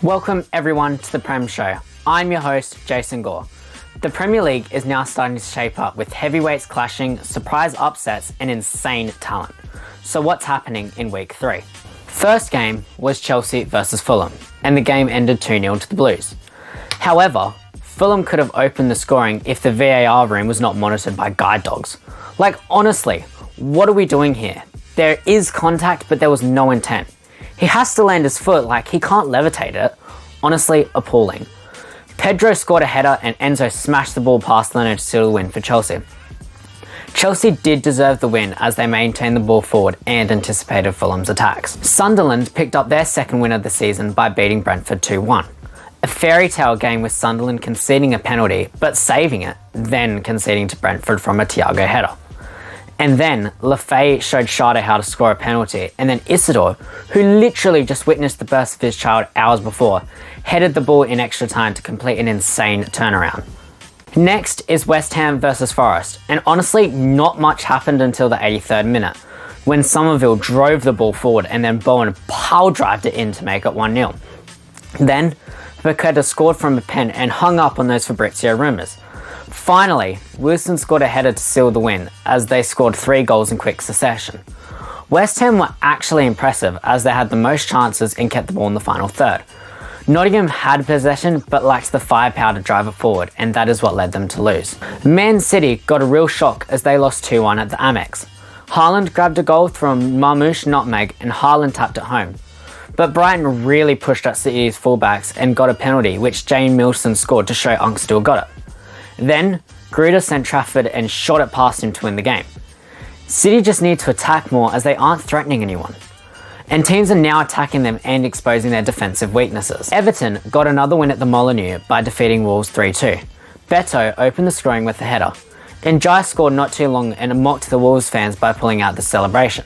Welcome everyone to the Prem Show. I'm your host, Jason Gore. The Premier League is now starting to shape up with heavyweights clashing, surprise upsets and insane talent. So what's happening in week 3? First game was Chelsea versus Fulham and the game ended 2-0 to the Blues. However, Fulham could have opened the scoring if the VAR room was not monitored by guide dogs. Like honestly, what are we doing here? There is contact but there was no intent. He has to land his foot, like he can't levitate it. Honestly, appalling. Pedro scored a header and Enzo smashed the ball past Leonard to seal the win for Chelsea. Chelsea did deserve the win as they maintained the ball forward and anticipated Fulham's attacks. Sunderland picked up their second win of the season by beating Brentford 2-1. A fairy tale game with Sunderland conceding a penalty but saving it, then conceding to Brentford from a Thiago header. And then Lafay showed Schade how to score a penalty, and then Isidore, who literally just witnessed the birth of his child hours before, headed the ball in extra time to complete an insane turnaround. Next is West Ham versus Forest, and honestly not much happened until the 83rd minute, when Somerville drove the ball forward and then Bowen pile-drived it in to make it 1-0. Then, Paqueta scored from a pen and hung up on those Fabrizio rumours. Finally, Wilson scored a header to seal the win, as they scored 3 goals in quick succession. West Ham were actually impressive as they had the most chances and kept the ball in the final third. Nottingham had possession but lacked the firepower to drive it forward, and that is what led them to lose. Man City got a real shock as they lost 2-1 at the Amex. Haaland grabbed a goal from Marmoush nutmeg and Haaland tapped it home. But Brighton really pushed at City's fullbacks and got a penalty which Jane Milson scored to show Unk still got it. Then, Gruder sent Trafford and shot it past him to win the game. City just need to attack more as they aren't threatening anyone. And teams are now attacking them and exposing their defensive weaknesses. Everton got another win at the Molineux by defeating Wolves 3-2. Beto opened the scoring with a header. Then Jai scored not too long and mocked the Wolves fans by pulling out the celebration.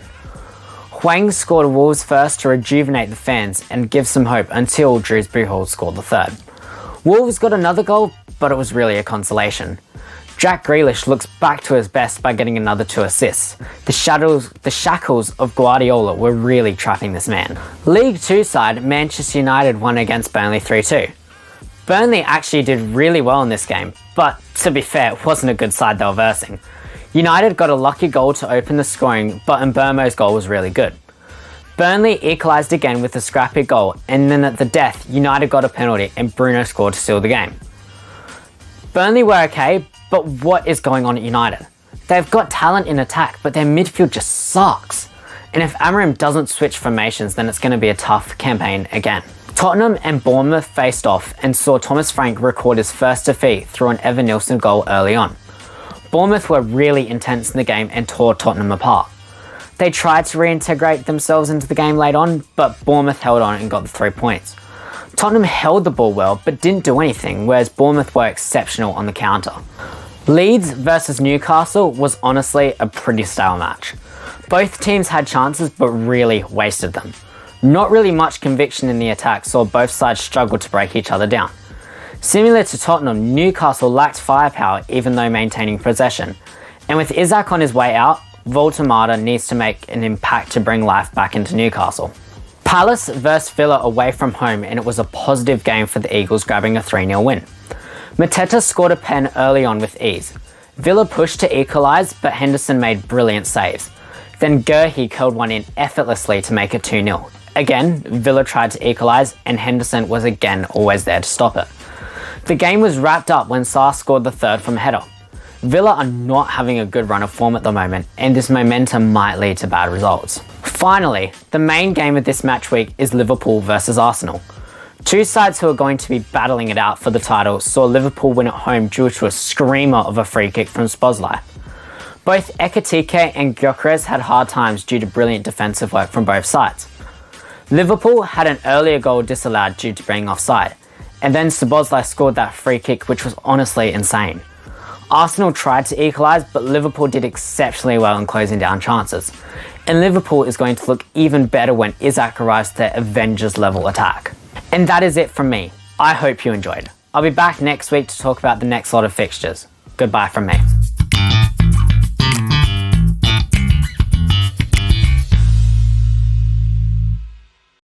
Hwang scored Wolves first to rejuvenate the fans and give some hope until Dries Buchholz scored the third. Wolves got another goal, but it was really a consolation. Jack Grealish looks back to his best by getting another 2 assists. The shackles of Guardiola were really trapping this man. League 2 side Manchester United won against Burnley 3-2. Burnley actually did really well in this game, but to be fair, it wasn't a good side they were versing. United got a lucky goal to open the scoring, but Mbeumo's goal was really good. Burnley equalised again with a scrappy goal, and then at the death, United got a penalty and Bruno scored to seal the game. Burnley were okay, but what is going on at United? They've got talent in attack, but their midfield just sucks. And if Amorim doesn't switch formations, then it's going to be a tough campaign again. Tottenham and Bournemouth faced off and saw Thomas Frank record his first defeat through an Evan Nilsson goal early on. Bournemouth were really intense in the game and tore Tottenham apart. They tried to reintegrate themselves into the game late on, but Bournemouth held on and got the 3 points. Tottenham held the ball well but didn't do anything, whereas Bournemouth were exceptional on the counter. Leeds versus Newcastle was honestly a pretty stale match. Both teams had chances but really wasted them. Not really much conviction in the attack saw both sides struggle to break each other down. Similar to Tottenham, Newcastle lacked firepower even though maintaining possession. And with Isak on his way out, Voltemata needs to make an impact to bring life back into Newcastle. Palace vs Villa away from home, and it was a positive game for the Eagles grabbing a 3-0 win. Mateta scored a pen early on with ease. Villa pushed to equalise, but Henderson made brilliant saves. Then Guehi curled one in effortlessly to make it 2-0. Again, Villa tried to equalise, and Henderson was again always there to stop it. The game was wrapped up when Sarr scored the third from a header. Villa are not having a good run of form at the moment, and this momentum might lead to bad results. Finally, the main game of this match week is Liverpool versus Arsenal. Two sides who are going to be battling it out for the title saw Liverpool win at home due to a screamer of a free kick from Szoboszlai. Both Ekitike and Gyökeres had hard times due to brilliant defensive work from both sides. Liverpool had an earlier goal disallowed due to being offside, and then Szoboszlai scored that free kick, which was honestly insane. Arsenal tried to equalise, but Liverpool did exceptionally well in closing down chances. And Liverpool is going to look even better when Isak arrives to their Avengers level attack. And that is it from me. I hope you enjoyed. I'll be back next week to talk about the next lot of fixtures. Goodbye from me.